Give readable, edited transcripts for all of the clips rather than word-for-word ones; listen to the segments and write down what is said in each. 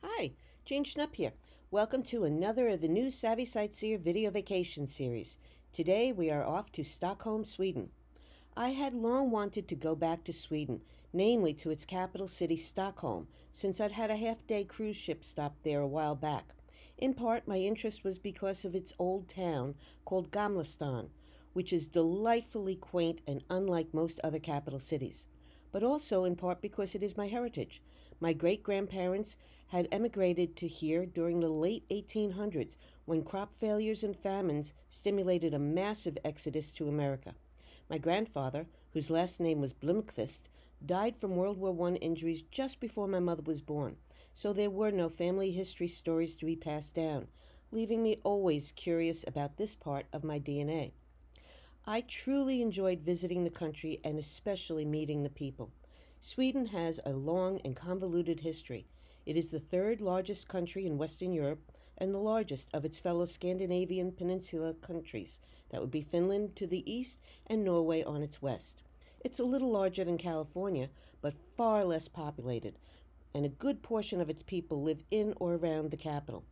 Hi, Jane Schnupp here. Welcome to another of the new Savvy Sightseer video vacation series. Today we are off to Stockholm, Sweden. I had long wanted to go back to Sweden, namely to its capital city, Stockholm, since I'd had a half-day cruise ship stop there a while back. In part, my interest was because of its old town called Gamla Stan, which is delightfully quaint and unlike most other capital cities, but also in part because it is my heritage. My great-grandparents had emigrated to here during the late 1800s when crop failures and famines stimulated a massive exodus to America. My grandfather, whose last name was Blomqvist, died from World War I injuries just before my mother was born, so there were no family history stories to be passed down, leaving me always curious about this part of my DNA. I truly enjoyed visiting the country and especially meeting the people. Sweden has a long and convoluted history. It is the third largest country in Western Europe and the largest of its fellow Scandinavian peninsula countries. That would be Finland to the east and Norway on its west. It's a little larger than California, but far less populated, and a good portion of its people live in or around the capital.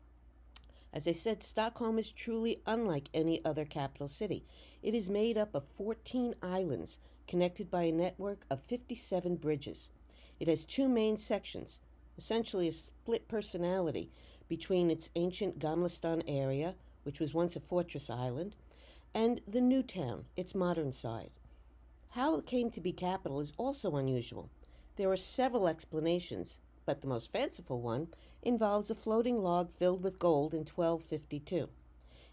As I said, Stockholm is truly unlike any other capital city. It is made up of 14 islands, connected by a network of 57 bridges. It has two main sections, essentially a split personality between its ancient Gamla Stan area, which was once a fortress island, and the new town, its modern side. How it came to be capital is also unusual. There are several explanations, but the most fanciful one involves a floating log filled with gold in 1252.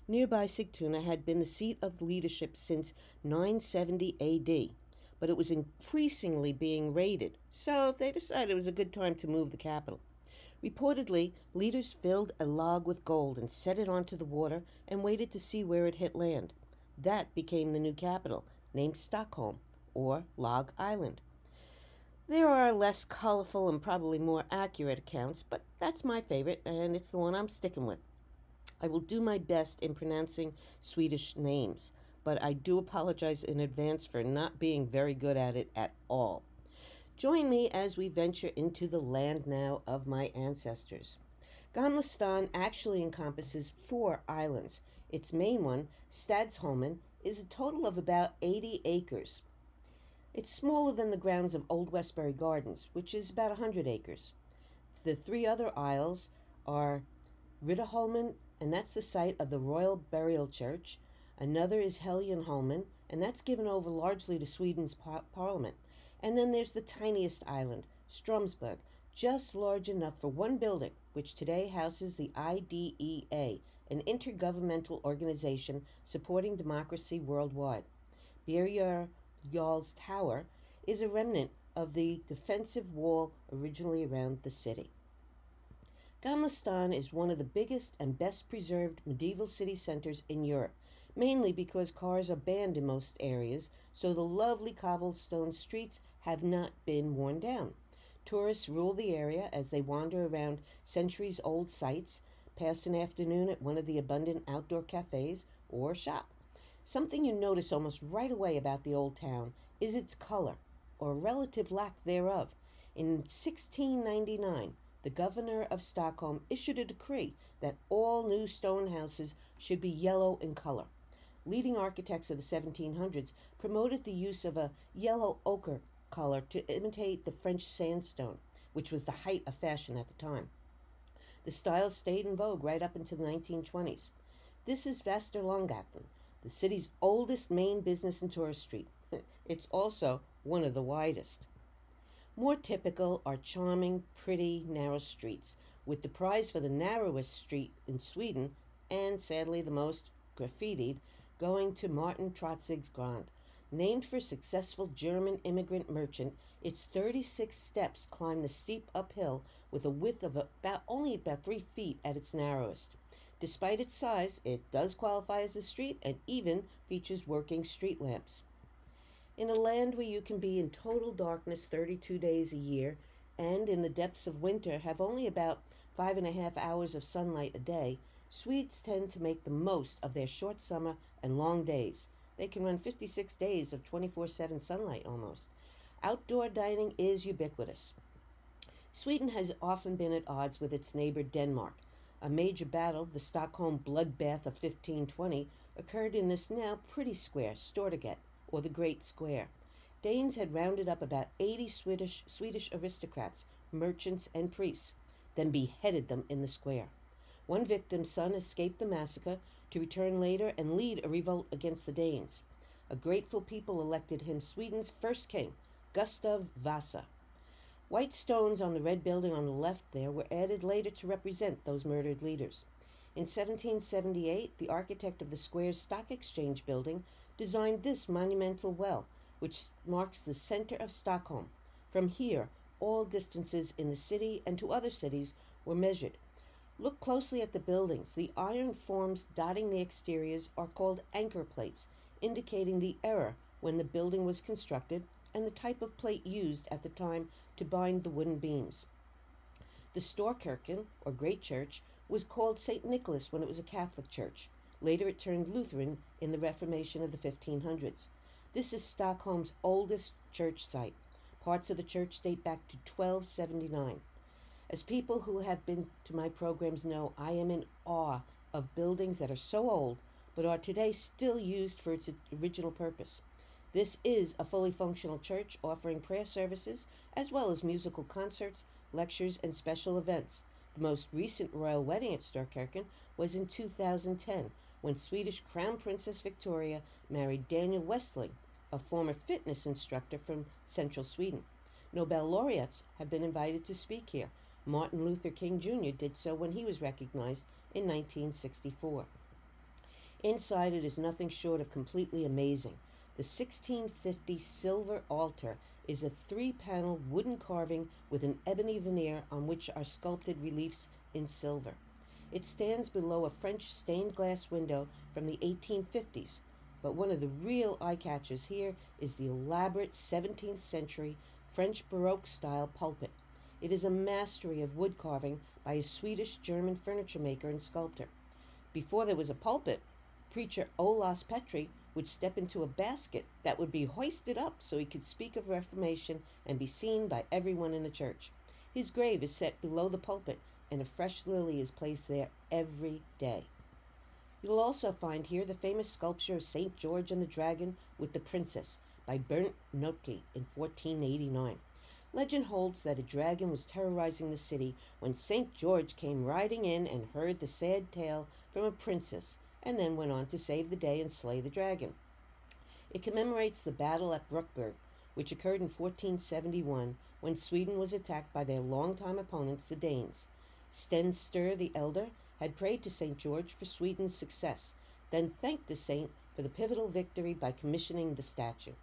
Nearby Sigtuna had been the seat of leadership since 970 AD, but it was increasingly being raided, so they decided it was a good time to move the capital. Reportedly, leaders filled a log with gold and set it onto the water and waited to see where it hit land. That became the new capital, named Stockholm, or Log Island. There are less colorful and probably more accurate accounts, but that's my favorite, and it's the one I'm sticking with. I will do my best in pronouncing Swedish names, but I do apologize in advance for not being very good at it at all. Join me as we venture into the land now of my ancestors. Gamla Stan actually encompasses 4 islands. Its main one, Stadsholmen, is a total of about 80 acres. It's smaller than the grounds of Old Westbury Gardens, which is about 100 acres. The 3 other isles are Riddarholmen, and that's the site of the Royal Burial Church. Another is Helgenholmen, and that's given over largely to Sweden's parliament. And then there's the tiniest island, Stromsburg, just large enough for one building, which today houses the IDEA, an intergovernmental organization supporting democracy worldwide. Birger Jarl's Tower is a remnant of the defensive wall originally around the city. Gamla Stan is one of the biggest and best preserved medieval city centers in Europe, mainly because cars are banned in most areas, so the lovely cobblestone streets have not been worn down. Tourists rule the area as they wander around centuries-old sites, pass an afternoon at one of the abundant outdoor cafes, or shop. Something you notice almost right away about the old town is its color, or relative lack thereof. In 1699, the governor of Stockholm issued a decree that all new stone houses should be yellow in color. Leading architects of the 1700s promoted the use of a yellow ochre color to imitate the French sandstone, which was the height of fashion at the time. The style stayed in vogue right up until the 1920s. This is Västerlånggatan, the city's oldest main business and tourist street. It's also one of the widest. More typical are charming, pretty, narrow streets, with the prize for the narrowest street in Sweden, and sadly the most graffitied, going to Martin Trotzig's Named for successful German immigrant merchant, its 36 steps climb the steep uphill with a width of only about 3 feet at its narrowest. Despite its size, it does qualify as a street and even features working street lamps. In a land where you can be in total darkness 32 days a year, and in the depths of winter have only about 5.5 hours of sunlight a day, Swedes tend to make the most of their short summer and long days. They can run 56 days of 24/7 sunlight almost. Outdoor dining is ubiquitous. Sweden has often been at odds with its neighbor Denmark. A major battle, the Stockholm bloodbath of 1520, occurred in this now pretty square, Stortorget, or the Great Square. Danes had rounded up about 80 Swedish aristocrats, merchants, and priests, then beheaded them in the square. One victim's son escaped the massacre to return later and lead a revolt against the Danes. A grateful people elected him Sweden's first king, Gustav Vasa. White stones on the red building on the left there were added later to represent those murdered leaders. In 1778, the architect of the square's stock exchange building designed this monumental well, which marks the center of Stockholm. From here, all distances in the city and to other cities were measured. Look closely at the buildings. The iron forms dotting the exteriors are called anchor plates, indicating the era when the building was constructed and the type of plate used at the time to bind the wooden beams. The Storkirken, or Great Church, was called St. Nicholas when it was a Catholic church. Later it turned Lutheran in the Reformation of the 1500s. This is Stockholm's oldest church site. Parts of the church date back to 1279. As people who have been to my programs know, I am in awe of buildings that are so old but are today still used for its original purpose. This is a fully functional church offering prayer services as well as musical concerts, lectures, and special events. The most recent royal wedding at Storkirken was in 2010 when Swedish Crown Princess Victoria married Daniel Westling, a former fitness instructor from central Sweden. Nobel laureates have been invited to speak here. Martin Luther King Jr. did so when he was recognized in 1964. Inside, it is nothing short of completely amazing. The 1650 silver altar is a 3-panel wooden carving with an ebony veneer on which are sculpted reliefs in silver. It stands below a French stained glass window from the 1850s, but one of the real eye-catchers here is the elaborate 17th century French Baroque-style pulpit. It is a mastery of wood carving by a Swedish-German furniture maker and sculptor. Before there was a pulpit, preacher Olaus Petri would step into a basket that would be hoisted up so he could speak of Reformation and be seen by everyone in the church. His grave is set below the pulpit, and a fresh lily is placed there every day. You will also find here the famous sculpture of St. George and the Dragon with the Princess by Bernd Notke in 1489. Legend holds that a dragon was terrorizing the city when St. George came riding in and heard the sad tale from a princess, and then went on to save the day and slay the dragon. It commemorates the battle at Bruckberg, which occurred in 1471 when Sweden was attacked by their longtime opponents, the Danes. Sten Sture the Elder had prayed to St. George for Sweden's success, then thanked the saint for the pivotal victory by commissioning the statue.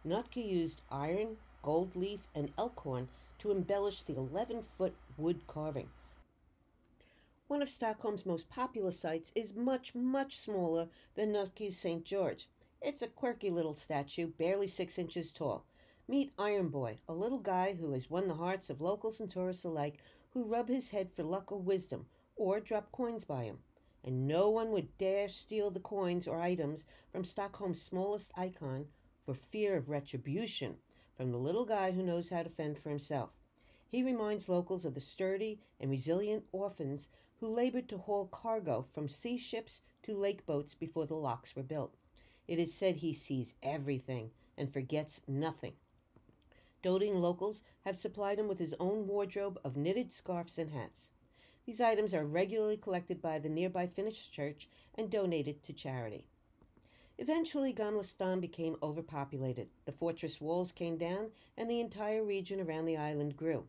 Notke used iron, gold leaf, and elk horn to embellish the 11-foot wood carving. One of Stockholm's most popular sites is much, much smaller than Notke's St. George. It's a quirky little statue, barely 6 inches tall. Meet Iron Boy, a little guy who has won the hearts of locals and tourists alike who rub his head for luck or wisdom, or drop coins by him. And no one would dare steal the coins or items from Stockholm's smallest icon for fear of retribution from the little guy who knows how to fend for himself. He reminds locals of the sturdy and resilient orphans who labored to haul cargo from sea ships to lake boats before the locks were built. It is said he sees everything and forgets nothing. Doting locals have supplied him with his own wardrobe of knitted scarves and hats. These items are regularly collected by the nearby Finnish church and donated to charity. Eventually, Gamla Stan became overpopulated. The fortress walls came down, and the entire region around the island grew.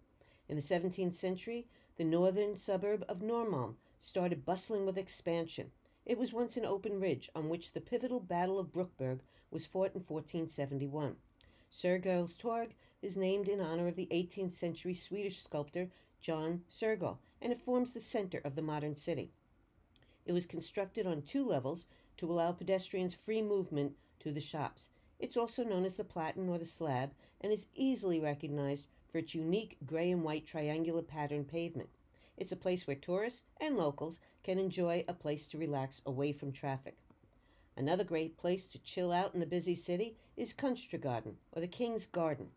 In the 17th century, the northern suburb of Norrmalm started bustling with expansion. It was once an open ridge on which the pivotal Battle of Bruckberg was fought in 1471. Sergels Torg is named in honor of the 18th century Swedish sculptor John Sergel, and it forms the center of the modern city. It was constructed on 2 levels to allow pedestrians free movement to the shops. It's also known as the Platen or the Slab, and is easily recognized for its unique gray and white triangular pattern pavement. It's a place where tourists and locals can enjoy a place to relax away from traffic. Another great place to chill out in the busy city is Zirgarden, or the King's Garden.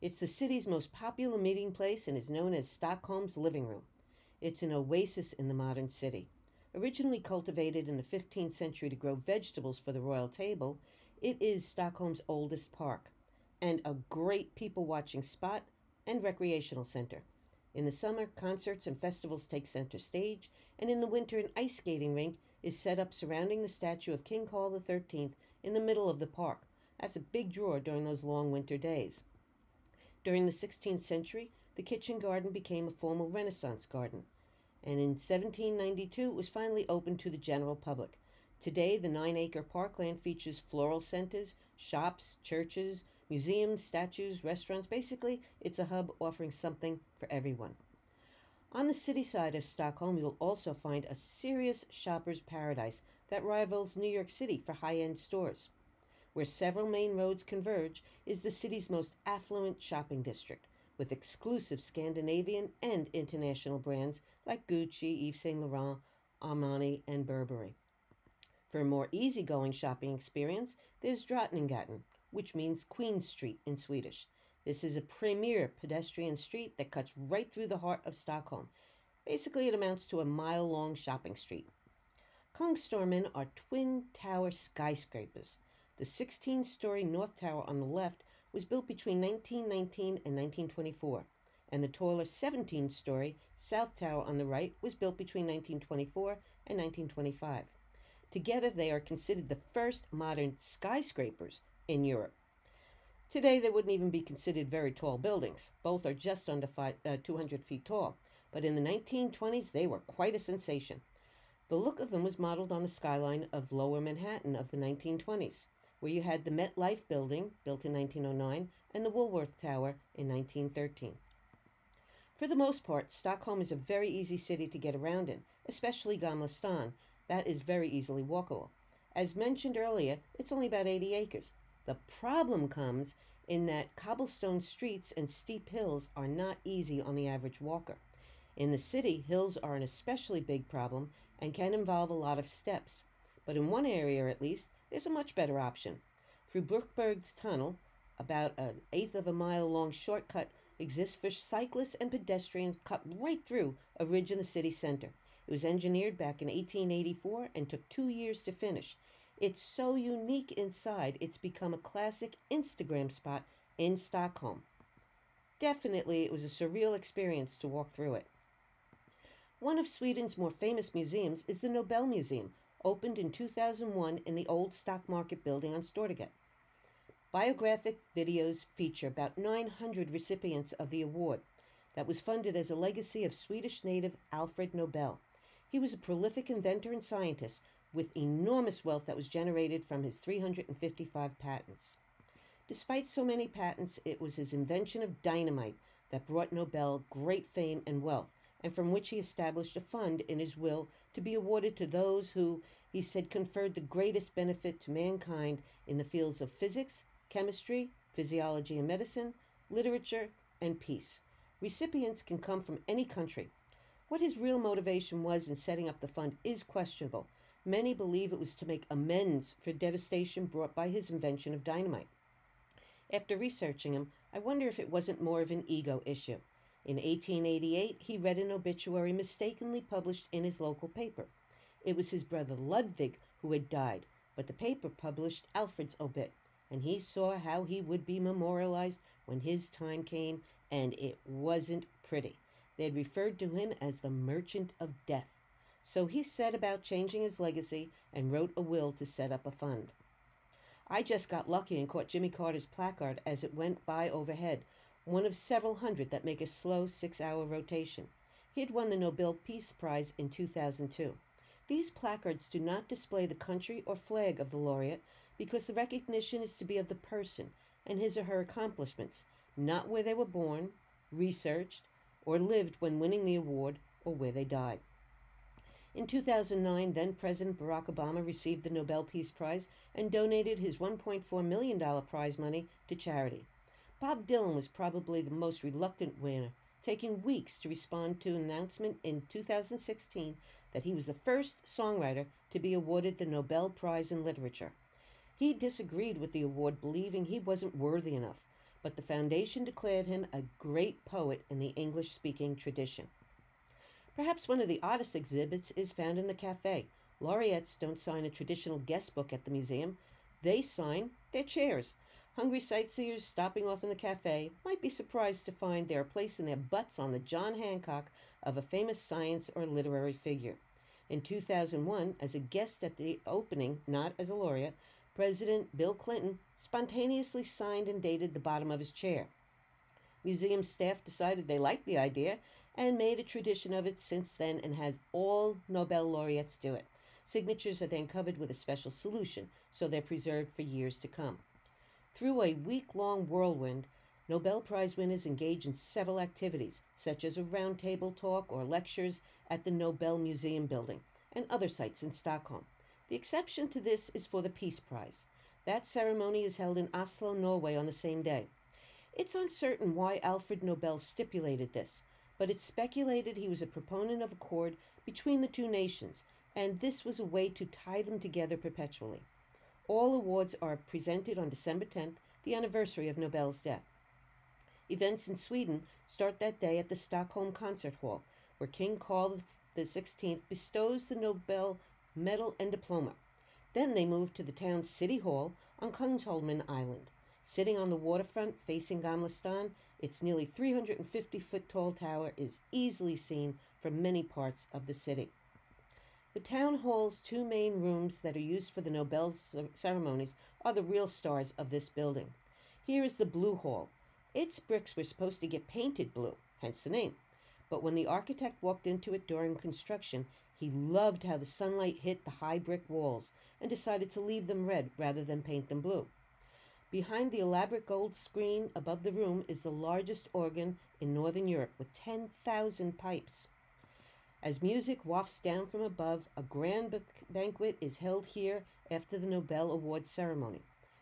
It's the city's most popular meeting place and is known as Stockholm's living room. It's an oasis in the modern city. Originally cultivated in the 15th century to grow vegetables for the royal table, it is Stockholm's oldest park and a great people-watching spot and recreational center. In the summer, concerts and festivals take center stage, and in the winter, an ice skating rink is set up surrounding the statue of King Carl XIII in the middle of the park. That's a big draw during those long winter days. During the 16th century, the kitchen garden became a formal Renaissance garden, and in 1792 it was finally opened to the general public. Today, the 9-acre parkland features floral centers, shops, churches, museums, statues, restaurants. Basically, it's a hub offering something for everyone. On the city side of Stockholm, you'll also find a serious shopper's paradise that rivals New York City for high-end stores. Where several main roads converge is the city's most affluent shopping district, with exclusive Scandinavian and international brands like Gucci, Yves Saint Laurent, Armani, and Burberry. For a more easygoing shopping experience, there's Drottninggatan, which means Queen Street in Swedish. This is a premier pedestrian street that cuts right through the heart of Stockholm. Basically, it amounts to a mile-long shopping street. Kungstormen are twin-tower skyscrapers. The 16-story North Tower on the left was built between 1919 and 1924, and the taller 17-story South Tower on the right was built between 1924 and 1925. Together, they are considered the first modern skyscrapers in Europe. Today, they wouldn't even be considered very tall buildings. Both are just under 200 feet tall, but in the 1920s, they were quite a sensation. The look of them was modeled on the skyline of Lower Manhattan of the 1920s, where you had the MetLife building, built in 1909, and the Woolworth Tower in 1913. For the most part, Stockholm is a very easy city to get around in, especially Gamla Stan. That is very easily walkable. As mentioned earlier, it's only about 80 acres. The problem comes in that cobblestone streets and steep hills are not easy on the average walker. In the city, hills are an especially big problem and can involve a lot of steps. But in one area, at least, there's a much better option. Through Brookberg's Tunnel, about an eighth of a mile long shortcut exists for cyclists and pedestrians cut right through a ridge in the city center. It was engineered back in 1884 and took 2 years to finish. It's so unique inside, it's become a classic Instagram spot in Stockholm. Definitely, it was a surreal experience to walk through it. One of Sweden's more famous museums is the Nobel Museum, opened in 2001 in the old stock market building on Stortorget. Biographic videos feature about 900 recipients of the award that was funded as a legacy of Swedish native Alfred Nobel. He was a prolific inventor and scientist with enormous wealth that was generated from his 355 patents. Despite so many patents, it was his invention of dynamite that brought Nobel great fame and wealth, and from which he established a fund in his will to be awarded to those who, he said, conferred the greatest benefit to mankind in the fields of physics, chemistry, physiology and medicine, literature, and peace. Recipients can come from any country. What his real motivation was in setting up the fund is questionable. Many believe it was to make amends for devastation brought by his invention of dynamite. After researching him, I wonder if it wasn't more of an ego issue. In 1888, he read an obituary mistakenly published in his local paper. It was his brother Ludwig who had died, but the paper published Alfred's obit, and he saw how he would be memorialized when his time came, and it wasn't pretty. They had referred to him as the Merchant of Death. So he set about changing his legacy and wrote a will to set up a fund. I just got lucky and caught Jimmy Carter's placard as it went by overhead, one of several hundred that make a slow 6-hour rotation. He had won the Nobel Peace Prize in 2002. These placards do not display the country or flag of the laureate because the recognition is to be of the person and his or her accomplishments, not where they were born, researched, or lived when winning the award, or where they died. In 2009, then-President Barack Obama received the Nobel Peace Prize and donated his $1.4 million prize money to charity. Bob Dylan was probably the most reluctant winner, taking weeks to respond to an announcement in 2016 that he was the first songwriter to be awarded the Nobel Prize in Literature. He disagreed with the award, believing he wasn't worthy enough, but the foundation declared him a great poet in the English-speaking tradition. Perhaps one of the oddest exhibits is found in the cafe. Laureates don't sign a traditional guest book at the museum. They sign their chairs. Hungry sightseers stopping off in the cafe might be surprised to find they are placing their butts on the John Hancock of a famous science or literary figure. In 2001, as a guest at the opening, not as a laureate, President Bill Clinton spontaneously signed and dated the bottom of his chair. Museum staff decided they liked the idea and made a tradition of it since then and has all Nobel laureates do it. Signatures are then covered with a special solution, so they're preserved for years to come. Through a week-long whirlwind, Nobel Prize winners engage in several activities, such as a roundtable talk or lectures at the Nobel Museum building and other sites in Stockholm. The exception to this is for the Peace Prize. That ceremony is held in Oslo, Norway on the same day. It's uncertain why Alfred Nobel stipulated this, but it's speculated he was a proponent of accord between the two nations, and this was a way to tie them together perpetually. All awards are presented on December 10th, the anniversary of Nobel's death. Events in Sweden start that day at the Stockholm Concert Hall, where King Carl XVI bestows the Nobel Medal and Diploma. Then they move to the town's City Hall on Kungsholmen Island. Sitting on the waterfront facing Gamla Stan, its nearly 350-foot tall tower is easily seen from many parts of the city. The town hall's two main rooms that are used for the Nobel ceremonies are the real stars of this building. Here is the Blue Hall. Its bricks were supposed to get painted blue, hence the name. But when the architect walked into it during construction, he loved how the sunlight hit the high brick walls and decided to leave them red rather than paint them blue. Behind the elaborate gold screen above the room is the largest organ in Northern Europe with 10,000 pipes. As music wafts down from above, a grand banquet is held here after the Nobel Award ceremony.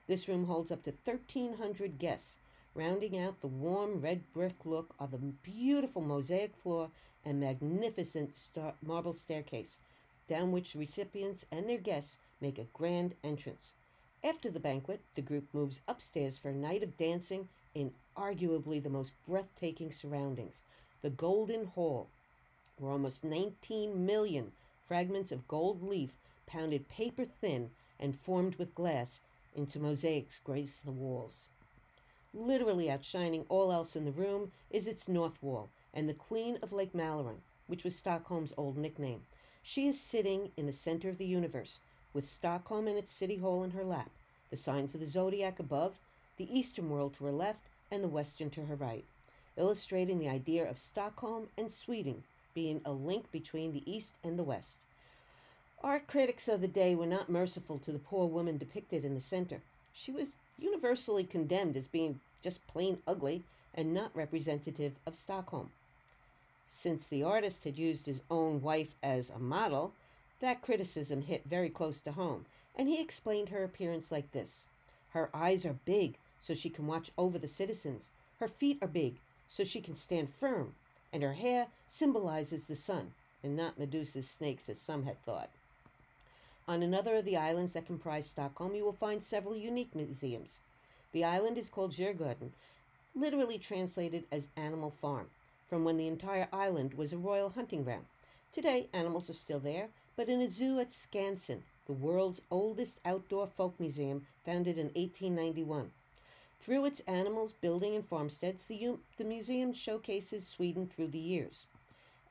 This room holds up to 1,300 guests. Rounding out the warm red brick look are the beautiful mosaic floor and magnificent marble staircase, down which recipients and their guests make a grand entrance. After the banquet, the group moves upstairs for a night of dancing in arguably the most breathtaking surroundings, the Golden Hall, where almost 19 million fragments of gold leaf pounded paper thin and formed with glass into mosaics grace the walls. Literally outshining all else in the room is its north wall and the Queen of Lake Mälaren, which was Stockholm's old nickname. She is sitting in the center of the universe, with Stockholm and its city hall in her lap, the signs of the zodiac above, the eastern world to her left, and the western to her right, illustrating the idea of Stockholm and Sweden being a link between the east and the west. Art critics of the day were not merciful to the poor woman depicted in the center. She was universally condemned as being just plain ugly and not representative of Stockholm. Since the artist had used his own wife as a model, that criticism hit very close to home, and he explained her appearance like this. Her eyes are big, so she can watch over the citizens. Her feet are big, so she can stand firm, and her hair symbolizes the sun, and not Medusa's snakes as some had thought. On another of the islands that comprise Stockholm, you will find several unique museums. The island is called Zirgarden, literally translated as Animal Farm, from when the entire island was a royal hunting ground. Today, animals are still there, but in a zoo at Skansen, the world's oldest outdoor folk museum, founded in 1891. Through its animals, building, and farmsteads, the museum showcases Sweden through the years.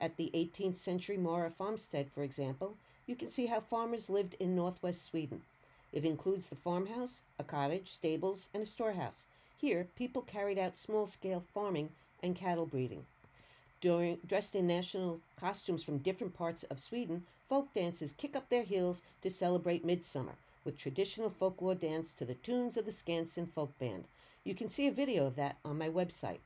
At the 18th century Mora farmstead, for example, you can see how farmers lived in northwest Sweden. It includes the farmhouse, a cottage, stables, and a storehouse. Here, people carried out small-scale farming and cattle breeding. Dressed in national costumes from different parts of Sweden, folk dancers kick up their heels to celebrate Midsummer, with traditional folklore dance to the tunes of the Skansen folk band. You can see a video of that on my website.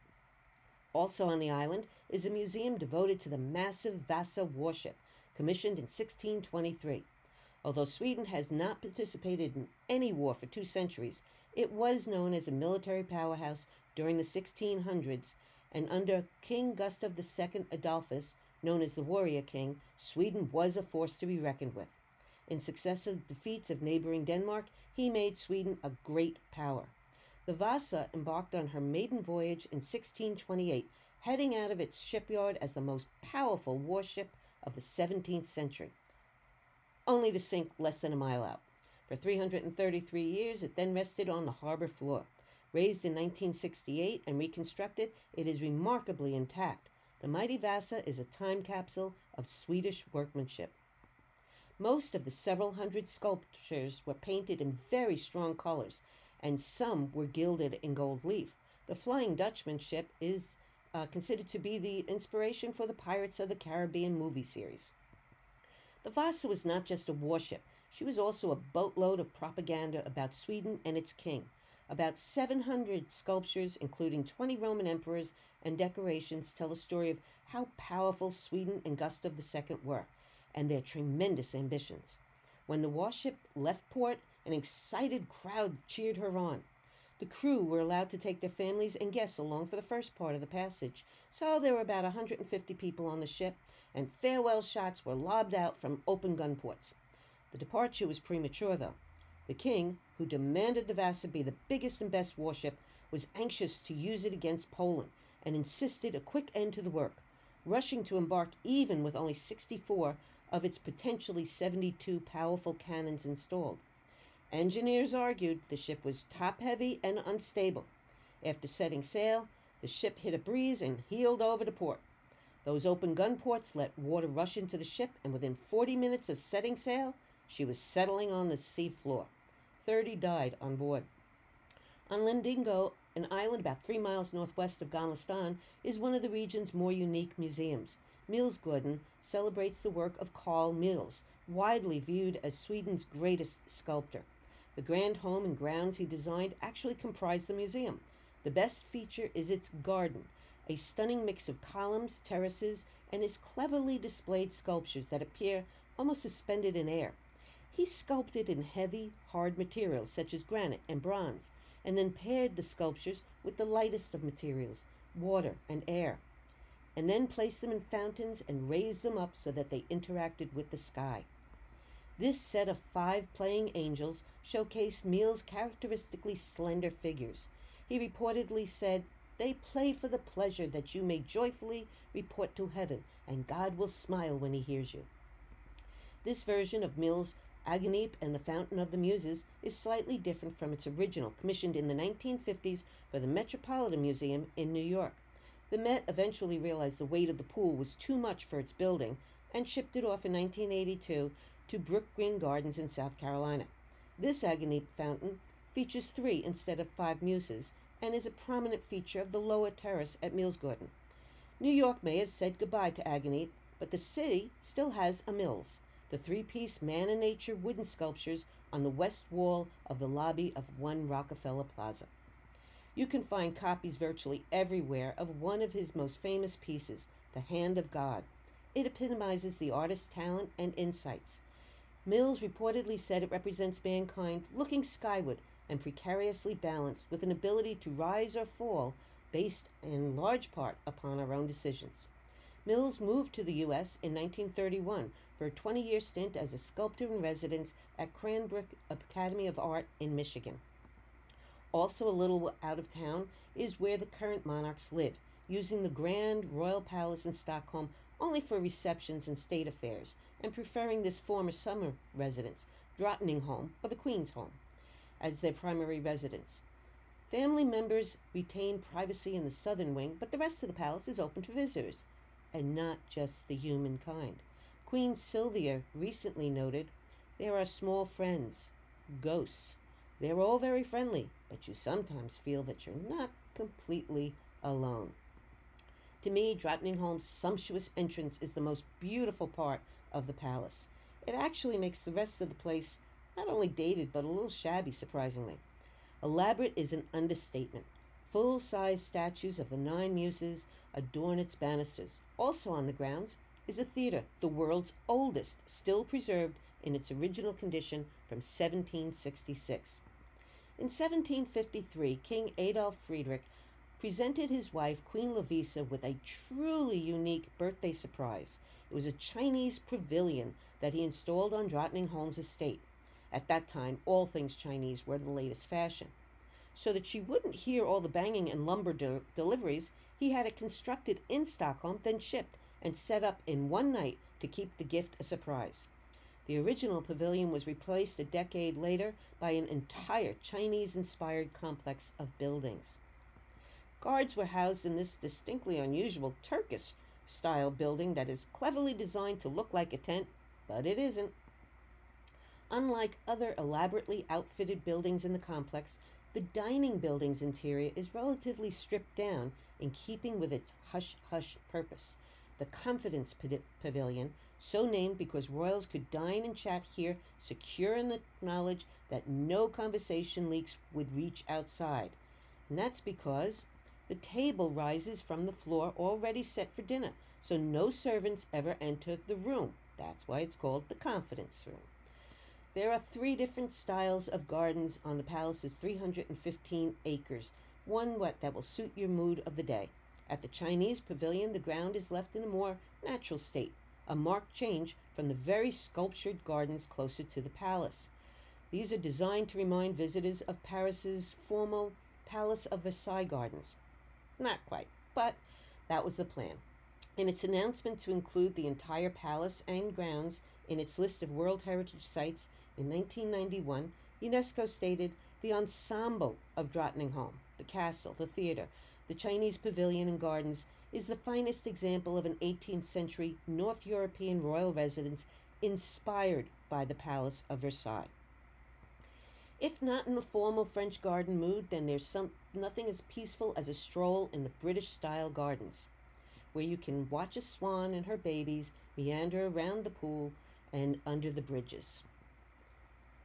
Also on the island is a museum devoted to the massive Vasa warship, commissioned in 1623. Although Sweden has not participated in any war for 2 centuries, it was known as a military powerhouse during the 1600s, and under King Gustav II Adolphus, known as the Warrior King, Sweden was a force to be reckoned with. In successive defeats of neighboring Denmark, he made Sweden a great power. The The Vasa embarked on her maiden voyage in 1628, heading out of its shipyard as the most powerful warship of the 17th century, only to sink less than a mile out. For 333 years, it then rested on the harbor floor. Raised in 1968 and reconstructed, it is remarkably intact. The mighty Vasa is a time capsule of Swedish workmanship. Most of the several hundred sculptures were painted in very strong colors, and some were gilded in gold leaf. The Flying Dutchman ship is considered to be the inspiration for the Pirates of the Caribbean movie series. The Vasa was not just a warship. She was also a boatload of propaganda about Sweden and its king. About 700 sculptures, including 20 Roman emperors and decorations, tell a story of how powerful Sweden and Gustav II were, and their tremendous ambitions. When the warship left port, an excited crowd cheered her on. The crew were allowed to take their families and guests along for the first part of the passage, so there were about 150 people on the ship, and farewell shots were lobbed out from open gun ports. The departure was premature, though. The king, who demanded the Vasa be the biggest and best warship, was anxious to use it against Poland and insisted a quick end to the work, rushing to embark even with only 64 of its potentially 72 powerful cannons installed. Engineers argued the ship was top-heavy and unstable. After setting sail, the ship hit a breeze and heeled over to port. Those open gun ports let water rush into the ship, and within 40 minutes of setting sail, she was settling on the sea floor. 30 died on board. On Lindingo, an island about 3 miles northwest of Gamla Stan, is one of the region's more unique museums. Milsgarden celebrates the work of Carl Mills, widely viewed as Sweden's greatest sculptor. The grand home and grounds he designed actually comprise the museum. The best feature is its garden, a stunning mix of columns, terraces, and his cleverly displayed sculptures that appear almost suspended in air. He sculpted in heavy, hard materials such as granite and bronze, and then paired the sculptures with the lightest of materials, water and air, and then placed them in fountains and raised them up so that they interacted with the sky. This set of 5 playing angels showcased Mills' characteristically slender figures. He reportedly said, "They play for the pleasure that you may joyfully report to heaven, and God will smile when he hears you." This version of Mills' Aganipe and the Fountain of the Muses is slightly different from its original, commissioned in the 1950s for the Metropolitan Museum in New York. The Met eventually realized the weight of the pool was too much for its building and shipped it off in 1982 to Brook Green Gardens in South Carolina. This Aganipe fountain features 3 instead of 5 muses and is a prominent feature of the lower terrace at Milsgarden. New York may have said goodbye to Aganipe, but the city still has a Mills, the 3-piece man and nature wooden sculptures on the west wall of the lobby of One Rockefeller Plaza. You can find copies virtually everywhere of one of his most famous pieces, The Hand of God. It epitomizes the artist's talent and insights. Mills reportedly said it represents mankind looking skyward and precariously balanced with an ability to rise or fall based in large part upon our own decisions. Mills moved to the U.S. in 1931 for a 20-year stint as a sculptor in residence at Cranbrook Academy of Art in Michigan. Also a little out of town is where the current monarchs live, using the grand royal palace in Stockholm only for receptions and state affairs, and preferring this former summer residence, Drottningholm, or the Queen's home, as their primary residence. Family members retain privacy in the southern wing, but the rest of the palace is open to visitors, and not just the humankind. Queen Sylvia recently noted, "There are small friends, ghosts. They're all very friendly, but you sometimes feel that you're not completely alone." To me, Drottningholm's sumptuous entrance is the most beautiful part of the palace. It actually makes the rest of the place not only dated, but a little shabby, surprisingly. Elaborate is an understatement. Full-size statues of the 9 muses adorn its banisters. Also on the grounds is a theater, the world's oldest, still preserved in its original condition from 1766. In 1753, King Adolf Friedrich presented his wife, Queen Lovisa, with a truly unique birthday surprise. It was a Chinese pavilion that he installed on Drottningholm's estate. At that time, all things Chinese were the latest fashion. So that she wouldn't hear all the banging and lumber deliveries, he had it constructed in Stockholm, then shipped and set up in one night to keep the gift a surprise. The original pavilion was replaced a decade later by an entire Chinese-inspired complex of buildings. Guards were housed in this distinctly unusual Turkish-style building that is cleverly designed to look like a tent, but it isn't. Unlike other elaborately outfitted buildings in the complex, the dining building's interior is relatively stripped down in keeping with its hush-hush purpose. The Confidence Pavilion, so named because royals could dine and chat here, secure in the knowledge that no conversation leaks would reach outside. And that's because the table rises from the floor already set for dinner, so no servants ever enter the room. That's why it's called the Confidence Room. There are 3 different styles of gardens on the palace's 315 acres, one that will suit your mood of the day. At the Chinese pavilion, the ground is left in a more natural state, a marked change from the very sculptured gardens closer to the palace. These are designed to remind visitors of Paris's formal Palace of Versailles gardens. Not quite, but that was the plan. In its announcement to include the entire palace and grounds in its list of World Heritage Sites in 1991, UNESCO stated the ensemble of Drottningholm, the castle, the theater, the Chinese pavilion and gardens, is the finest example of an 18th century North European royal residence inspired by the Palace of Versailles. If not in the formal French garden mood, then there's nothing as peaceful as a stroll in the British-style gardens, where you can watch a swan and her babies meander around the pool and under the bridges.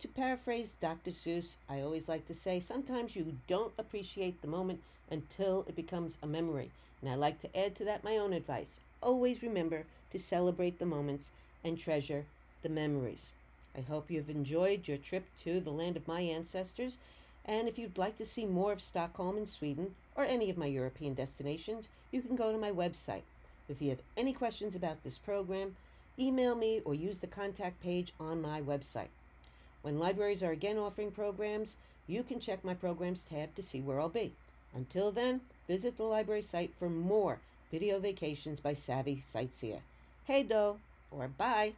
To paraphrase Dr. Seuss, I always like to say, sometimes you don't appreciate the moment until it becomes a memory. And I like to add to that my own advice. Always remember to celebrate the moments and treasure the memories. I hope you've enjoyed your trip to the land of my ancestors. And if you'd like to see more of Stockholm and Sweden, or any of my European destinations, you can go to my website. If you have any questions about this program, email me or use the contact page on my website. When libraries are again offering programs, you can check my programs tab to see where I'll be. Until then, visit the library site for more video vacations by Savvy Sightseer. Hey do, or bye.